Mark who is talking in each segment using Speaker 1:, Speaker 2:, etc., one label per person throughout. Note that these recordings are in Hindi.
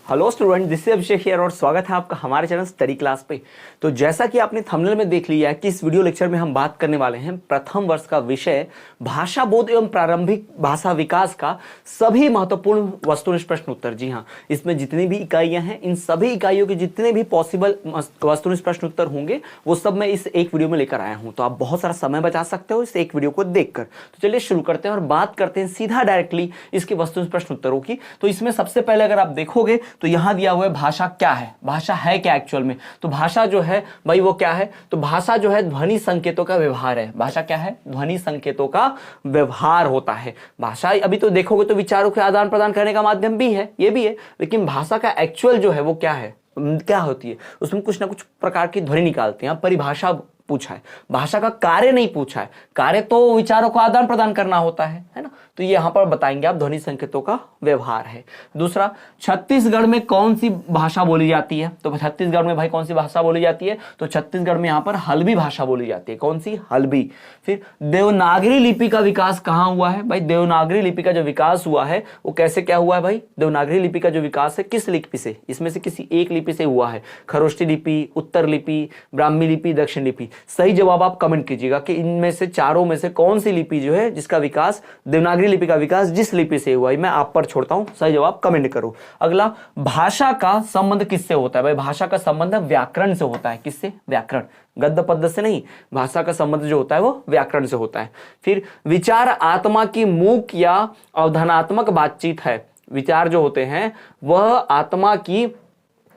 Speaker 1: Hello student, this is Abhishek here और स्वागत है आपका हमारे चैनल स्टडी क्लास पे। तो जैसा कि आपने थंबनेल में देख लिया है कि इस वीडियो लेक्चर में हम बात करने वाले हैं प्रथम वर्ष का विषय भाषा बोध एवं प्रारंभिक भाषा विकास का सभी महत्वपूर्ण वस्तुनिष्ठ प्रश्न उत्तर। जी हाँ, इसमें जितनी भी इकाइयां हैं, इन सभी इकाइयों के जितने भी पॉसिबल वस्तुनिष्ठ प्रश्न उत्तर होंगे वो सब मैं इस एक वीडियो में लेकर आया हूं। तो आप बहुत सारा समय बचा सकते हो इस एक वीडियो को देखकर। तो चलिए शुरू करते हैं और बात करते हैं सीधा डायरेक्टली इसके वस्तुनिष्ठ प्रश्न उत्तरों की। तो इसमें सबसे पहले अगर आप देखोगे तो यहां दिया हुआ है भाषा क्या है, भाषा है क्या एक्चुअल में। तो भाषा जो है भाई वो क्या है, तो भाषा जो है ध्वनि संकेतों का व्यवहार है। भाषा क्या है, ध्वनि संकेतों का व्यवहार होता है। भाषा अभी तो देखोगे तो विचारों के आदान प्रदान करने का माध्यम भी है, ये भी है, लेकिन भाषा का एक्चुअल जो है वो क्या है, क्या होती है, उसमें कुछ ना कुछ प्रकार की ध्वनि निकालते हैं। परिभाषा पूछा है, भाषा का कार्य नहीं पूछा है। कार्य तो विचारों को आदान प्रदान करना होता है ना। तो ये यहां पर बताएंगे आप ध्वनि संकेतों का व्यवहार है। दूसरा, छत्तीसगढ़ में कौन सी भाषा बोली जाती है। तो छत्तीसगढ़ में भाई कौन सी भाषा बोली जाती है, तो छत्तीसगढ़ में यहां पर हल्बी भाषा बोली जाती है। कौन सी, हल्बी। फिर देवनागरी लिपि का विकास कहां हुआ है भाई, देवनागरी लिपि का जो विकास हुआ है वो कैसे क्या हुआ है भाई, देवनागरी लिपि का जो विकास है किस लिपि से, इसमें से किसी एक लिपि से हुआ है। खरोष्ठी लिपि, उत्तर लिपि, ब्राह्मी लिपि, दक्षिण लिपि। सही जवाब आप कमेंट कीजिएगा कि इनमें से चारों में से कौन सी लिपि जो है जिसका विकास, देवनागरी लिपि का विकास जिस लिपि से हुआ है, मैं आप पर छोड़ता हूं, सही जवाब कमेंट करो। अगला, भाषा का संबंध किससे होता है भाई, भाषा का संबंध व्याकरण से होता है। किससे, व्याकरण, गद्य पद्य से नहीं। भाषा का संबंध जो होता है वो व्याकरण से होता है। फिर विचार आत्मा की मूक या अवधानात्मक बातचीत है। विचार जो होते हैं वह आत्मा की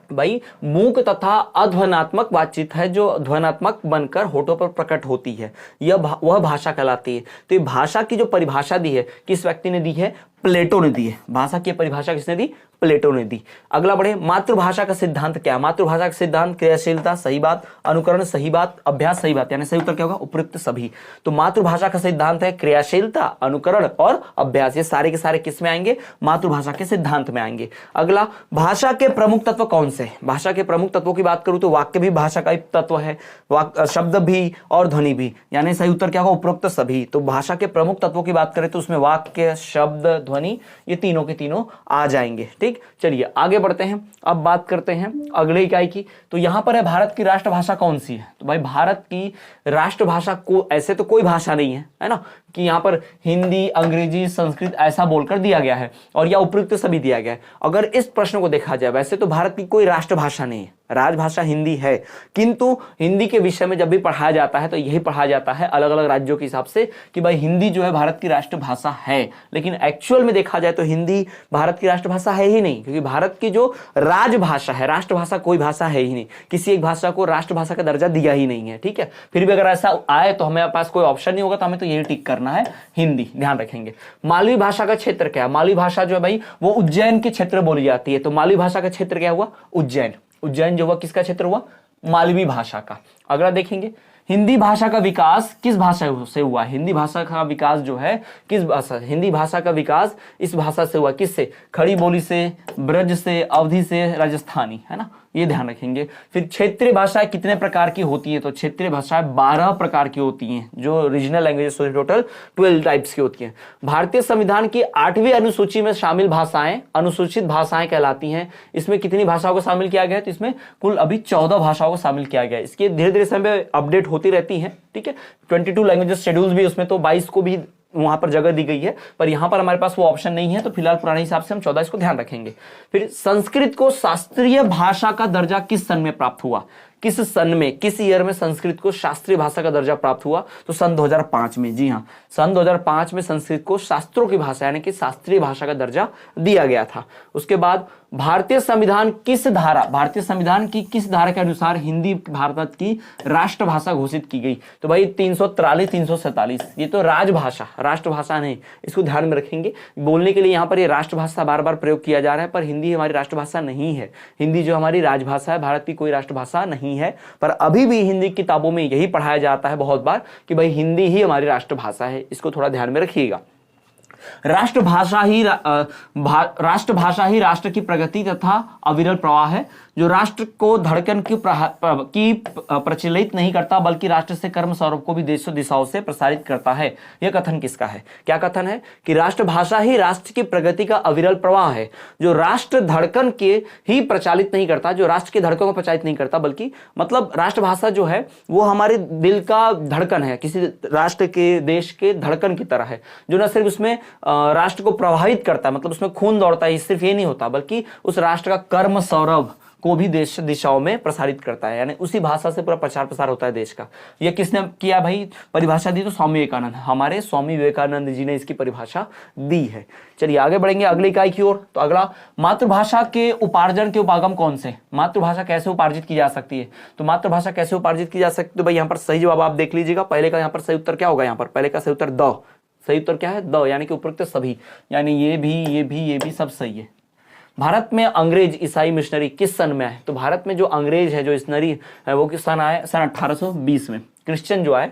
Speaker 1: भाई मूक तथा अध्वनात्मक बातचीत है, जो ध्वनात्मक बनकर होठों पर प्रकट होती है, वह भाषा कहलाती है। तो ये भाषा की जो परिभाषा दी है किस व्यक्ति ने दी है, प्लेटो ने दी है। भाषा की परिभाषा किसने दी, प्लेटो ने दी। अगला बढ़े, मातृभाषा का सिद्धांत क्या है। मातृभाषा का सिद्धांत क्रियाशीलता सही बात, अनुकरण सही बात, अभ्यास सही बात, यानी सही उत्तर क्या होगा, उपयुक्त सभी। तो मातृभाषा का सिद्धांत है क्रियाशीलता, अनुकरण और अभ्यास, ये सारे के सारे किस में आएंगे, मातृभाषा के सिद्धांत में आएंगे। अगला, भाषा के प्रमुख तत्व कौन से। भाषा के प्रमुख तत्वों की बात करूं तो वाक्य भी भाषा का एक तत्व है, शब्द भी और ध्वनि भी, यानी सही उत्तर क्या होगा, उपयुक्त सभी। तो भाषा के प्रमुख तत्वों की बात करें तो उसमें वाक्य, शब्द, ध्वनि, ये तीनों के तीनों आ जाएंगे। ठीक, चलिए आगे बढ़ते हैं। अब बात करते हैं अगले इकाई की। तो यहां पर है भारत की राष्ट्रभाषा कौन सी है। तो भाई भारत की राष्ट्रभाषा को ऐसे तो कोई भाषा नहीं है ना, कि यहां पर हिंदी, अंग्रेजी, संस्कृत ऐसा बोलकर दिया गया है और या उपयुक्त सभी दिया गया है। अगर इस प्रश्न को देखा जाए, वैसे तो भारत की कोई राष्ट्रभाषा नहीं है, राजभाषा हिंदी है, किंतु हिंदी के विषय में जब भी पढ़ाया जाता है तो यही पढ़ाया जाता है अलग अलग राज्यों के हिसाब से कि भाई हिंदी जो है भारत की राष्ट्रभाषा है। लेकिन एक्चुअल में देखा जाए तो हिंदी भारत की राष्ट्रभाषा है ही नहीं, क्योंकि भारत की जो राजभाषा है, राष्ट्रभाषा कोई भाषा है ही नहीं, किसी एक भाषा को राष्ट्रभाषा का दर्जा दिया ही नहीं है। ठीक है, फिर भी अगर ऐसा आए तो हमें पास कोई ऑप्शन नहीं होगा, तो हमें तो यही टिक करना है, हिंदी, ध्यान रखेंगे। मालवी भाषा का क्षेत्र क्या है। मालवी भाषा जो है भाई वो उज्जैन के क्षेत्र बोली जाती है। तो मालवी भाषा का क्षेत्र क्या हुआ, उज्जैन। उज्जैन जो हुआ किसका क्षेत्र हुआ, मालवी भाषा का। अगला देखेंगे, हिंदी भाषा का विकास किस भाषा से हुआ। हिंदी भाषा का विकास जो है किस भाषा, हिंदी भाषा का विकास इस भाषा से हुआ, किससे, खड़ी बोली से, ब्रज से, अवधी से, राजस्थानी, है ना, ये ध्यान रखेंगे। फिर क्षेत्रीय भाषाएं कितने प्रकार की होती है। तो क्षेत्रीय भाषाएं 12 प्रकार की होती हैं, जो रीजनल लैंग्वेजेस टोटल 12 टाइप्स की होती हैं। भारतीय संविधान की 8वीं अनुसूची में शामिल भाषाएं अनुसूचित भाषाएं कहलाती हैं। इसमें कितनी भाषाओं को शामिल किया गया है, तो इसमें कुल अभी 14 भाषाओं को शामिल किया गया है। इसके धीरे धीरे समय अपडेट होती रहती है। ठीक है, 22 लैंग्वेजेस शेड्यूल्स भी उसमें, तो 22 को भी वहां पर जगह दी गई है, पर यहां पर हमारे पास वो ऑप्शन नहीं है, तो फिलहाल पुराने हिसाब से हम 14 इसको ध्यान रखेंगे। फिर संस्कृत को शास्त्रीय भाषा का दर्जा किस सन में प्राप्त हुआ, किस सन में, किस ईयर में संस्कृत को शास्त्रीय भाषा का दर्जा प्राप्त हुआ, तो सन 2005 में। जी हाँ, सन 2005 में संस्कृत को शास्त्रों की भाषा यानी कि शास्त्रीय भाषा का दर्जा दिया गया था। उसके बाद भारतीय संविधान किस धारा, भारतीय संविधान की किस धारा के अनुसार हिंदी भारत की राष्ट्रभाषा घोषित की गई। तो भाई 343, 347, ये तो राजभाषा, राष्ट्रभाषा नहीं, इसको ध्यान में रखेंगे। बोलने के लिए यहाँ पर ये राष्ट्रभाषा बार बार प्रयोग किया जा रहा है, पर हिंदी हमारी राष्ट्रभाषा नहीं है। हिंदी जो हमारी राजभाषा है, भारत की कोई राष्ट्रभाषा नहीं है, पर अभी भी हिंदी किताबों में यही पढ़ाया जाता है बहुत बार कि भाई हिंदी ही हमारी राष्ट्रभाषा है। इसको थोड़ा ध्यान में रखिएगा। राष्ट्रभाषा ही राष्ट्र की प्रगति तथा अविरल प्रवाह है, जो राष्ट्र को धड़कन की प्रचलित नहीं करता बल्कि राष्ट्र से कर्म सौरभ को भी देशों दिशाओं से प्रसारित करता है। यह कथन किसका है? क्या कथन है कि राष्ट्रभाषा ही राष्ट्र की प्रगति का अविरल प्रवाह है, जो राष्ट्र धड़कन के ही प्रचालित नहीं करता, जो राष्ट्र की धड़कन को प्रचारित नहीं करता, बल्कि मतलब राष्ट्रभाषा जो है वो हमारे दिल का धड़कन है, किसी राष्ट्र के देश के धड़कन की तरह है, जो न सिर्फ उसमें राष्ट्र को प्रभावित करता है, मतलब उसमें खून दौड़ता है, सिर्फ ये नहीं होता, बल्कि उस राष्ट्र का कर्म सौरभ को भी देश दिशाओं में प्रसारित करता है, यानी उसी भाषा से पूरा प्रचार प्रसार होता है देश का। यह किसने किया भाई? परिभाषा दी तो स्वामी विवेकानंद, हमारे स्वामी विवेकानंद जी ने इसकी परिभाषा दी है। चलिए आगे बढ़ेंगे अगली इकाई की ओर। तो अगला, मातृभाषा के उपार्जन के उपागम कौन से? मातृभाषा कैसे उपार्जित की जा सकती है? तो मातृभाषा कैसे उपार्जित की जा सकती है? तो भाई यहाँ पर सही जवाब आप देख लीजिएगा। पहले का यहाँ पर सही उत्तर क्या होगा? यहाँ पर पहले का सही उत्तर द, सही उत्तर क्या है? द, यानी कि उपरोक्त सभी, यानी ये भी सब सही है। भारत में अंग्रेज ईसाई मिशनरी किस सन में आए? तो भारत में जो अंग्रेज है, जो मिशनरी है, वो किस सन आए? सन 1820 में। क्रिश्चियन जो आए।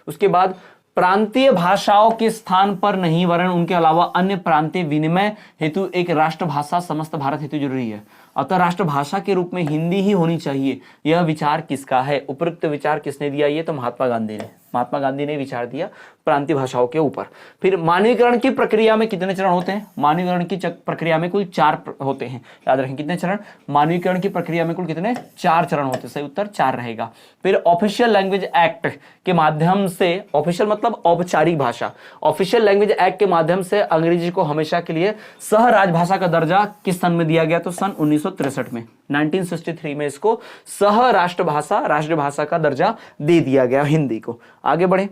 Speaker 1: उसके बाद प्रांतीय भाषाओं के स्थान पर नहीं वरन उनके अलावा अन्य प्रांतीय विनिमय हेतु एक राष्ट्रभाषा समस्त भारत हेतु जरूरी है, अतः राष्ट्रभाषा के रूप में हिंदी ही होनी चाहिए। यह विचार किसका है? उपयुक्त विचार किसने दिया? ये तो महात्मा गांधी ने विचार दिया प्रांतीय भाषाओं के ऊपर। फिर मानवीकरण की प्रक्रिया में कितने चरण होते हैं? मानवीकरण की प्रक्रिया में कुल 4 होते हैं। याद रखें कितने चरण? मानवीकरण की प्रक्रिया में कुल कितने? 4 चरण होते हैं। सही उत्तर 4 रहेगा। फिर ऑफिशियल लैंग्वेज एक्ट के माध्यम से, ऑफिशियल मतलब औपचारिक भाषा, ऑफिशियल लैंग्वेज एक्ट के माध्यम से अंग्रेजी को हमेशा के लिए सह राजभाषा का दर्जा किस सन में दिया गया? तो सन 1963 में, 1963 में इसको सह राष्ट्रभाषा का दर्जा दे दिया गया हिंदी को। आगे बढ़े,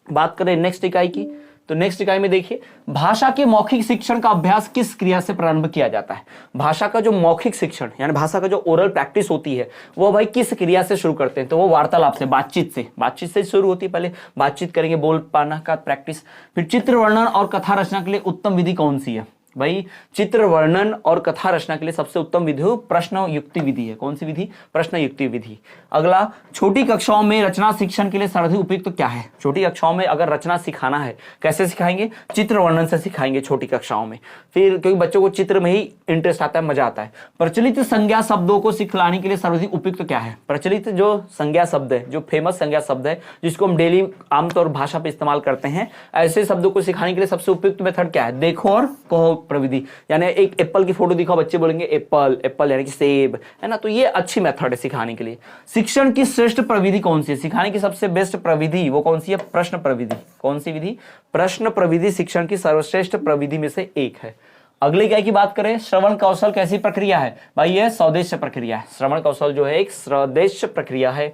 Speaker 1: बात करें नेक्स्ट इकाई की। तो नेक्स्ट इकाई में देखिए, भाषा के मौखिक शिक्षण का अभ्यास किस क्रिया से प्रारंभ किया जाता है? भाषा का जो मौखिक शिक्षण यानी भाषा का जो ओरल प्रैक्टिस होती है, वो भाई किस क्रिया से शुरू करते हैं? तो वो वार्तालाप से, बातचीत से शुरू होती है। पहले बातचीत करेंगे, बोल पाना का प्रैक्टिस। फिर चित्र वर्णन और कथा रचना के लिए उत्तम विधि कौन सी है? भाई चित्र वर्णन और कथा रचना के लिए सबसे उत्तम विधि प्रश्न युक्ति विधि है। कौन सी विधि? प्रश्न युक्ति विधि। अगला, छोटी कक्षाओं में रचना शिक्षण के लिए सर्वाधिक उपयुक्त क्या है? छोटी कक्षाओं में अगर रचना सिखाना है, कैसे सिखाएंगे? चित्र वर्णन से सिखाएंगे छोटी कक्षाओं में। फिर क्योंकि बच्चों को चित्र में ही इंटरेस्ट आता है, मजा आता है। प्रचलित संज्ञा शब्दों को सिखलाने के लिए सर्वाधिक उपयुक्त क्या है? प्रचलित जो संज्ञा शब्द है, जो फेमस संज्ञा शब्द है, जिसको हम डेली आमतौर भाषा पे इस्तेमाल करते हैं, ऐसे शब्दों को सिखाने के लिए सबसे उपयुक्त मेथड क्या है? देखो और कहो प्रविधि। यानी एक एप्पल की फोटो दिखाओ, बच्चे बोलेंगे एप्पल यानी कि सेब, है ना। तो ये अच्छी मेथड है सिखाने के लिए। शिक्षण की श्रेष्ठ प्रविधि कौन सी है? सिखाने की सबसे बेस्ट प्रविधि वो कौन सी है? प्रश्न प्रविधि। कौन सी विधि? प्रश्न प्रविधि शिक्षण की सर्वश्रेष्ठ प्रविधि में से एक है। अगली इकाई की बात करें, श्रवण कौशल कैसी प्रक्रिया है? भाई ये स्वदेश्य प्रक्रिया है। श्रवण कौशल जो है एक स्वदेश्य प्रक्रिया है।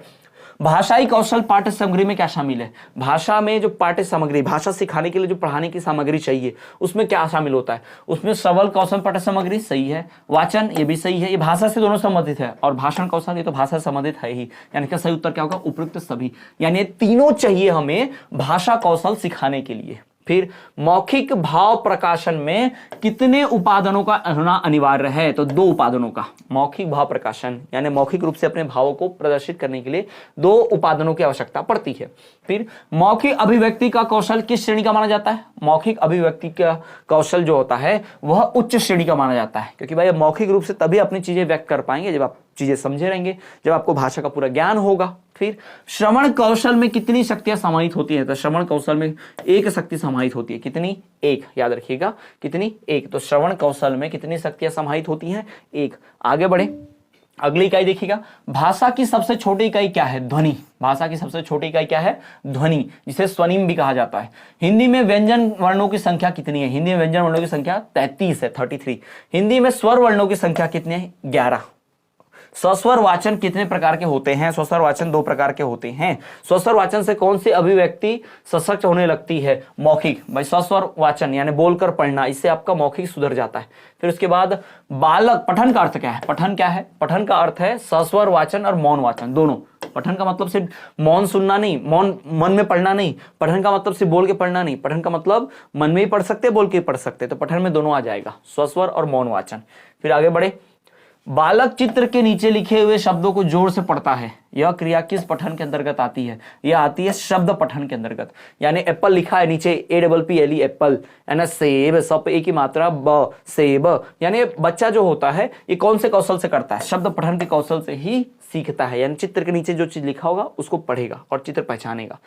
Speaker 1: भाषाई कौशल पाठ्य सामग्री में क्या शामिल है? भाषा में जो पाठ्य सामग्री, भाषा सिखाने के लिए जो पढ़ाने की सामग्री चाहिए, उसमें क्या शामिल होता है? उसमें श्रवण कौशल पाठ्य सामग्री सही है, वाचन ये भी सही है, ये भाषा से दोनों संबंधित है, और भाषण कौशल ये तो भाषा से संबंधित है ही। यानी कि सही उत्तर क्या होगा? उपयुक्त सभी। यानी तीनों चाहिए हमें भाषा कौशल सिखाने के लिए। फिर मौखिक भाव प्रकाशन में कितने उपादानों का होना अनिवार्य है? तो 2 उपादानों का। मौखिक भाव प्रकाशन यानी मौखिक रूप से अपने भावों को प्रदर्शित करने के लिए 2 उपादानों की आवश्यकता पड़ती है। फिर मौखिक अभिव्यक्ति का कौशल किस श्रेणी का माना जाता है? मौखिक अभिव्यक्ति का कौशल जो होता है वह उच्च श्रेणी का माना जाता है, क्योंकि भाई मौखिक रूप से तभी अपनी चीजें व्यक्त कर पाएंगे जब आप चीजें समझे रहेंगे, जब आपको भाषा का पूरा ज्ञान होगा। फिर श्रवण कौशल में कितनी शक्तियां समाहित होती हैं? तो श्रवण कौशल में 1 शक्ति समाहित होती है। कितनी? 1। याद रखिएगा, कितनी? 1। तो श्रवण कौशल में कितनी शक्तियां समाहित होती हैं? 1। आगे बढ़े, अगली इकाई देखिएगा, भाषा की सबसे छोटी इकाई क्या है? ध्वनि। भाषा की सबसे छोटी इकाई क्या है? ध्वनि, जिसे स्वनिम भी कहा जाता है। हिंदी में व्यंजन वर्णों की संख्या कितनी है? हिंदी में व्यंजन वर्णों की संख्या 33 है, 33। हिंदी में स्वर वर्णों की संख्या कितनी है? 11। स्वस्वर वाचन कितने प्रकार के होते हैं? स्वस्वर वाचन 2 प्रकार के होते हैं। स्वस्वर वाचन से कौन सी अभिव्यक्ति सशक्त होने लगती है? मौखिक। भाई स्वस्वर वाचन यानी बोलकर पढ़ना, इससे आपका मौखिक सुधर जाता है। फिर उसके बाद बालक, पठन का अर्थ क्या है? पठन क्या है? पठन का अर्थ है सस्वर वाचन और मौन वाचन दोनों। पठन का मतलब सिर्फ मौन सुनना नहीं, मौन मन में पढ़ना नहीं। पठन का मतलब सिर्फ बोल के पढ़ना नहीं, पठन का मतलब मन में ही पढ़ सकते, बोल के पढ़ सकते। तो पठन में दोनों आ जाएगा, स्वस्वर और मौन वाचन। फिर आगे बढ़े, बालक चित्र के नीचे लिखे हुए शब्दों को जोर से पढ़ता है, यह क्रिया किस पठन के अंतर्गत आती है? यह आती है शब्द पठन के अंतर्गत। यानी एप्पल लिखा है नीचे APPLE एप्पल, है ना, सेब, सब एक ही मात्रा ब, सेब। यानी बच्चा जो होता है ये कौन से कौशल से करता है? शब्द पठन के कौशल से ही सीखता है। यानी चित्र के नीचे जो चीज लिखा होगा उसको पढ़ेगा और चित्र पहचानेगा।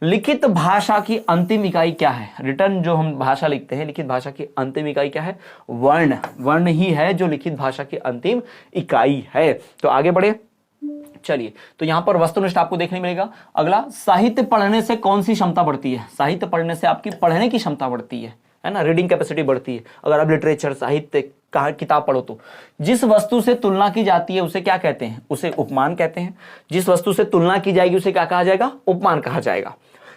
Speaker 1: लिखित भाषा की अंतिम इकाई क्या है? रिटर्न जो हम भाषा लिखते हैं, लिखित भाषा की अंतिम इकाई क्या है? वर्ण। वर्ण ही है जो लिखित भाषा की अंतिम इकाई है। तो आगे बढ़े, चलिए। तो यहां पर वस्तुनिष्ठ आपको देखने मिलेगा। अगला, साहित्य पढ़ने से कौन सी क्षमता बढ़ती है? साहित्य पढ़ने से आपकी पढ़ने की क्षमता बढ़ती है ना, रीडिंग कैपेसिटी बढ़ती है। अगर आप लिटरेचर, साहित्य का किताब पढ़ो तो जिस वस्तु से तुलना की जाती है उसे क्या कहते हैं? उसे उपमान कहते हैं। जिस वस्तु से तुलना की जाएगी उसे क्या कहा जाएगा? उपमान कहा जाएगा।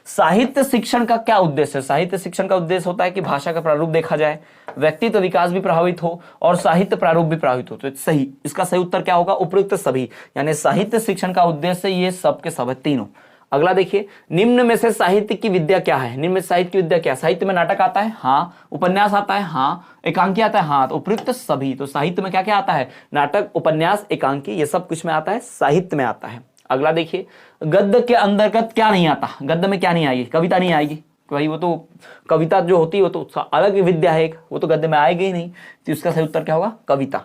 Speaker 1: साहित्य शिक्षण का क्या उद्देश्य है? साहित्य शिक्षण का उद्देश्य होता है कि भाषा का प्रारूप देखा जाए, व्यक्तित्व विकास भी प्रभावित हो और साहित्य प्रारूप भी प्रभावित हो। तो सही, इसका सही उत्तर क्या होगा? उपयुक्त सभी। यानी साहित्य शिक्षण का उद्देश्य ये सब के सब है, तीनों। अगला देखिए, निम्न में से साहित्य की विद्या क्या है? निम्न में साहित्य की विद्या क्या है? साहित्य में नाटक आता है, हाँ। उपन्यास आता है, हाँ। एकांकी आता है, हाँ। तो उपयुक्त सभी। तो साहित्य में क्या क्या आता है? नाटक, उपन्यास, एकांकी, ये सब कुछ में आता है, साहित्य में आता है। अगला देखिए, गद्य के अंतर्गत क्या नहीं आता? गद्य में क्या नहीं आएगी? कविता नहीं आएगी। भाई वो तो कविता जो होती है वो तो अलग विद्या है एक, वो तो गद्य में आएगी ही नहीं। तो इसका सही उत्तर क्या होगा? कविता।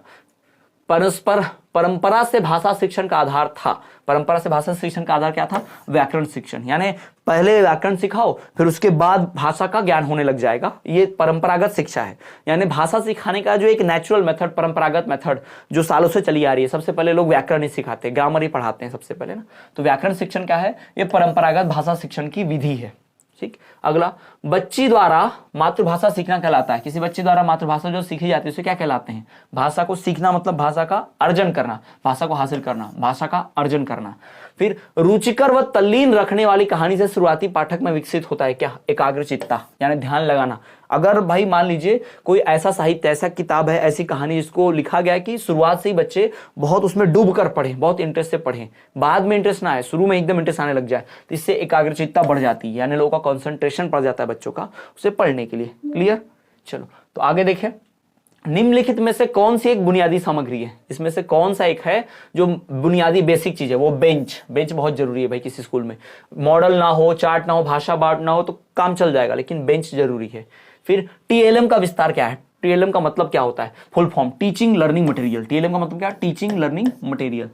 Speaker 1: परंपरा से भाषा शिक्षण का आधार था। परंपरा से भाषा शिक्षण का आधार क्या था? व्याकरण शिक्षण। यानी पहले व्याकरण सिखाओ, फिर उसके बाद भाषा का ज्ञान होने लग जाएगा। ये परंपरागत शिक्षा है। यानी भाषा सिखाने का जो एक नेचुरल मेथड, परंपरागत मेथड जो सालों से चली आ रही है। सबसे पहले लोग व्याकरण ही सिखाते हैं, ग्रामर ही पढ़ाते हैं सबसे पहले ना। तो व्याकरण शिक्षण क्या है? ये परंपरागत भाषा शिक्षण की विधि है। ठीक। अगला, बच्ची द्वारा मातृभाषा सीखना कहलाता है। किसी बच्चे द्वारा मातृभाषा जो सीखी जाती है उसे क्या कहलाते हैं? भाषा को सीखना मतलब भाषा का अर्जन करना, भाषा को हासिल करना, भाषा का अर्जन करना। फिर रुचिकर व तल्लीन रखने वाली कहानी से शुरुआती पाठक में विकसित होता है क्या? एकाग्रचित्ता, यानी ध्यान लगाना। अगर भाई मान लीजिए कोई ऐसा साहित्य, ऐसा किताब है, ऐसी कहानी जिसको लिखा गया है कि शुरुआत से ही बच्चे बहुत उसमें डूब कर पढ़े, बहुत इंटरेस्ट से पढ़े, बाद में इंटरेस्ट ना आए, शुरू में एकदम इंटरेस्ट आने लग जाए, तो इससे एकाग्रचित्ता बढ़ जाती है। यानी लोगों का कॉन्सेंट्रेशन बढ़ जाता है बच्चों का उसे पढ़ने के लिए। क्लियर? चलो तो आगे देखें, निम्नलिखित में से कौन सी एक बुनियादी सामग्री है? इसमें से कौन सा एक है जो बुनियादी बेसिक चीज है? वो बेंच। बेंच बहुत जरूरी है भाई किसी स्कूल में। मॉडल ना हो, चार्ट ना हो, भाषा बांट ना हो तो काम चल जाएगा, लेकिन बेंच जरूरी है। फिर TLM का विस्तार क्या है? TLM का मतलब क्या होता है? Full form teaching learning material. TLM का मतलब क्या? Teaching learning material.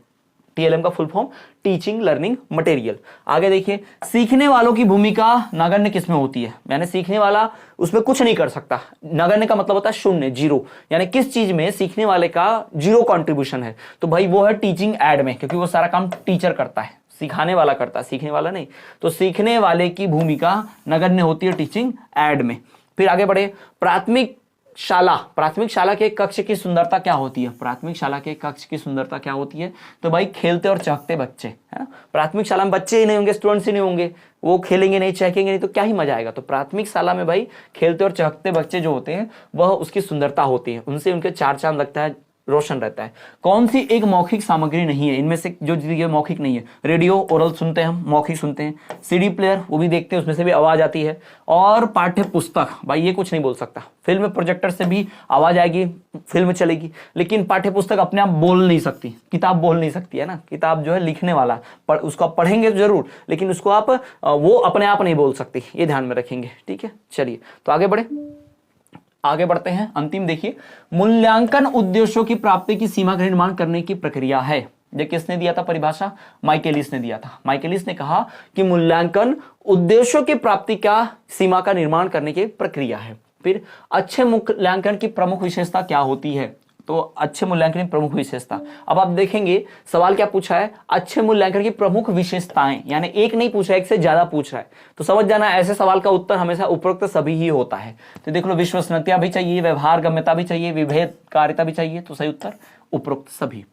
Speaker 1: TLM का full form teaching learning material. आगे देखिए, सीखने वालों की भूमिका नगण्य किसमें होती है? यानी सीखने वाला उसमें कुछ नहीं कर सकता। नगण्य का मतलब होता है शून्य, जीरो। यानी किस चीज में सीखने वाले का जीरो कंट्रीब्यूशन है? तो भाई वो है टीचिंग एड में, क्योंकि वो सारा काम टीचर करता है, सिखाने वाला करता है, सीखने वाला नहीं। तो सीखने वाले की भूमिका नगण्य होती है टीचिंग एड में। फिर आगे बढ़े, प्राथमिक शाला के कक्ष की सुंदरता क्या होती है? प्राथमिक शाला के कक्ष की सुंदरता क्या होती है? तो भाई खेलते और चहकते बच्चे, है ना। प्राथमिक शाला में बच्चे ही नहीं होंगे, स्टूडेंट्स ही नहीं होंगे, वो खेलेंगे नहीं, चहकेंगे नहीं, तो क्या ही मजा आएगा। तो प्राथमिक शाला में भाई खेलते और चहकते बच्चे जो होते हैं वह उसकी सुंदरता होती है, उनसे उनके चार चांद लगता है, रोशन रहता है। कौन सी एक मौखिक सामग्री नहीं है? इनमें से जो चीजें मौखिक नहीं है, रेडियो ओरल सुनते हैं हम, मौखिक सुनते हैं। CD प्लेयर वो भी देखते हैं, उसमें से भी आवाज आती है। और पाठ्य पुस्तक, भाई ये कुछ नहीं बोल सकता। फिल्म प्रोजेक्टर से भी आवाज आएगी, फिल्म चलेगी, लेकिन पाठ्य पुस्तक अपने आप बोल नहीं सकती, किताब बोल नहीं सकती, है ना। किताब जो है लिखने वाला, उसको आप पढ़ेंगे जरूर, लेकिन उसको आप वो अपने आप नहीं बोल सकती, ये ध्यान में रखेंगे। ठीक है, चलिए तो आगे बढ़ते हैं। अंतिम देखिए, मूल्यांकन उद्देश्यों की प्राप्ति की सीमा का निर्माण करने की प्रक्रिया है। ये किसने दिया था परिभाषा? माइकेलिस ने दिया था। माइकेलिस ने कहा कि मूल्यांकन उद्देश्यों की प्राप्ति का सीमा का निर्माण करने की प्रक्रिया है। फिर अच्छे मूल्यांकन की प्रमुख विशेषता क्या होती है? तो अच्छे मूल्यांकन की प्रमुख विशेषता, अब आप देखेंगे सवाल क्या पूछा है? अच्छे मूल्यांकन की प्रमुख विशेषताएं, यानी एक नहीं पूछा, एक से ज्यादा पूछ रहा है। तो समझ जाना ऐसे सवाल का उत्तर हमेशा उपरोक्त सभी ही होता है। तो देख लो, विश्वसनीयता भी चाहिए, व्यवहार गम्यता भी चाहिए, विभेदकारिता भी चाहिए, तो सही उत्तर उपरोक्त सभी।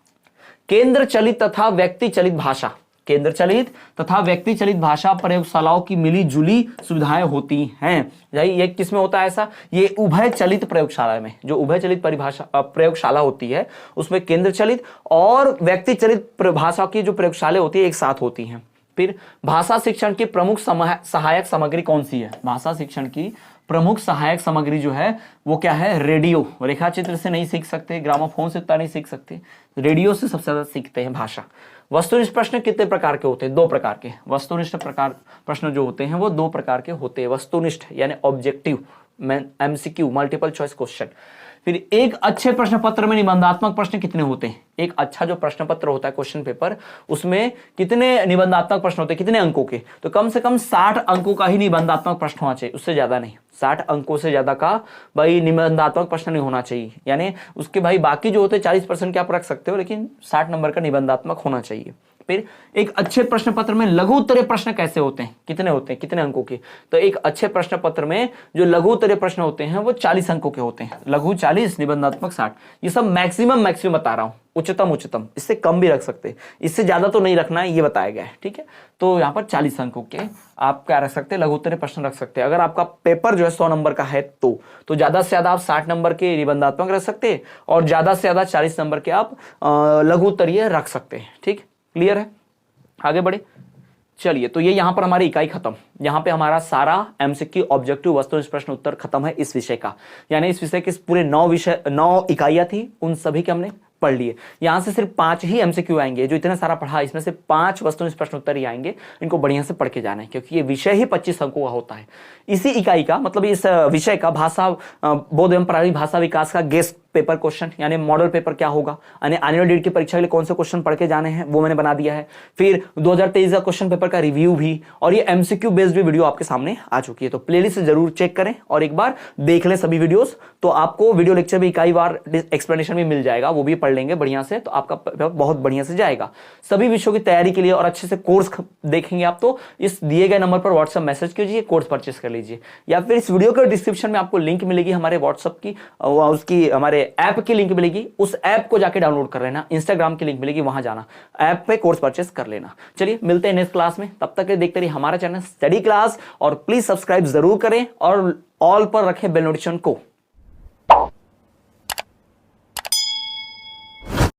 Speaker 1: केंद्र चलित तथा व्यक्ति चलित भाषा, केंद्र चलित तथा व्यक्ति चलित भाषा प्रयोगशालाओं की मिली जुली सुविधाएं होती हैं। ये किस में होता है ऐसा? ये उभय चलित प्रयोगशाला में, जो उभय चलित प्रयोगशाला होती है उसमें केंद्र चलित और व्यक्ति चलित भाषा की जो प्रयोगशाला होती है एक साथ होती हैं। फिर भाषा शिक्षण की प्रमुख सहायक सामग्री कौन सी है? भाषा शिक्षण की प्रमुख सहायक सामग्री जो है वो क्या है, रेडियो। रेखा चित्र से नहीं सीख सकते, ग्रामोफोन से उतना नहीं सीख सकते, रेडियो से सबसे ज्यादा सीखते हैं भाषा। वस्तुनिष्ठ प्रश्न कितने प्रकार के होते हैं, 2 प्रकार के। वस्तुनिष्ठ प्रकार प्रश्न जो होते हैं वो 2 प्रकार के होते हैं, वस्तुनिष्ठ यानी objective MCQ multiple choice question. फिर एक अच्छे प्रश्न पत्र में निबंधात्मक प्रश्न कितने होते हैं, एक अच्छा जो प्रश्न पत्र होता है क्वेश्चन पेपर, उसमें कितने निबंधात्मक प्रश्न होते हैं, कितने अंकों के, तो कम से कम 60 अंकों का ही निबंधात्मक प्रश्न होना चाहिए, उससे ज्यादा नहीं। 60 अंकों से ज्यादा का भाई निबंधात्मक प्रश्न नहीं होना चाहिए, यानी उसके भाई बाकी जो होते हैं 40% के आप रख सकते हो, लेकिन 60 नंबर का निबंधात्मक होना चाहिए। फिर एक अच्छे प्रश्न पत्र में लघु उत्तरीय प्रश्न कैसे होते हैं, कितने होते हैं, कितने अंकों के, तो एक अच्छे प्रश्न पत्र में जो लघु उत्तरीय प्रश्न होते हैं वो 40 अंकों के होते हैं। लघु 40, निबंधात्मक 60। ये सब मैक्सिमम बता रहा हूं, उच्चतम, इससे कम भी रख सकते हैं, इससे ज्यादा तो नहीं रखना है, ये बताया गया है, ठीक है। तो यहाँ पर 40 अंकों के आप क्या रख सकते हैं, लघु उत्तरीय प्रश्न रख सकते हैं। अगर आपका पेपर जो है 100 नंबर का है तो ज्यादा से ज्यादा आप 60 नंबर के निबंधात्मक रख सकते हैं और ज्यादा से ज्यादा 40 नंबर के आप लघु उत्तरीय रख सकते हैं, ठीक, क्लियर है। आगे बढ़े, चलिए। तो ये यहां पर हमारी इकाई खत्म, यहां पे हमारा सारा MCQ ऑब्जेक्टिव वस्तुनिष्ठ प्रश्न उत्तर खत्म है इस विषय का। यानी इस विषय के पूरे 9 इकाइयां थी, उन सभी के हमने पढ़ लिए। यहां से सिर्फ 5 ही MCQ आएंगे, जो इतना सारा पढ़ा इसमें से 5 वस्तुनिष्ठ प्रश्न उत्तर ही आएंगे। इनको बढ़िया से पढ़ के जाना है, क्योंकि ये विषय ही 25 अंकों का होता है। इसी इकाई का मतलब इस विषय का भाषा बोध एवं प्रारंभिक भाषा विकास का गेस्ट पेपर क्वेश्चन यानी मॉडल पेपर क्या होगा, यानी एनुअल डेट की परीक्षा के लिए कौन से क्वेश्चन पढ़ के जाने हैं वो मैंने बना दिया है। फिर 2023 का क्वेश्चन पेपर का रिव्यू भी, और ये MCQ बेस्ड भी वीडियो आपके सामने आ चुकी है। तो प्लेलिस्ट जरूर चेक करें और एक बार देख लें सभी वीडियोस, तो आपको वीडियो लेक्चर भी इकाई वार एक्सप्लेनेशन भी मिल जाएगा, वो भी पढ़ लेंगे बढ़िया से, तो आपका पेपर बहुत बढ़िया से जाएगा। सभी विषयों की तैयारी के लिए और अच्छे से कोर्स देखेंगे आप, तो इस दिए गए नंबर पर व्हाट्सएप मैसेज कीजिए, कोर्स परचेस कर लीजिए, या फिर इस वीडियो के डिस्क्रिप्शन में आपको लिंक मिलेगी हमारे व्हाट्सएप की, उसकी हमारे ऐप की लिंक मिलेगी, उस ऐप को जाके डाउनलोड कर लेना। इंस्टाग्राम की लिंक मिलेगी, वहां जाना, ऐप पे कोर्स परचेस कर लेना। चलिए मिलते हैं नेक्स्ट क्लास में, तब तक देखते रहिए हमारा चैनल स्टडी क्लास, और प्लीज सब्सक्राइब जरूर करें और ऑल पर रखें बेल नोटिफिकेशन को।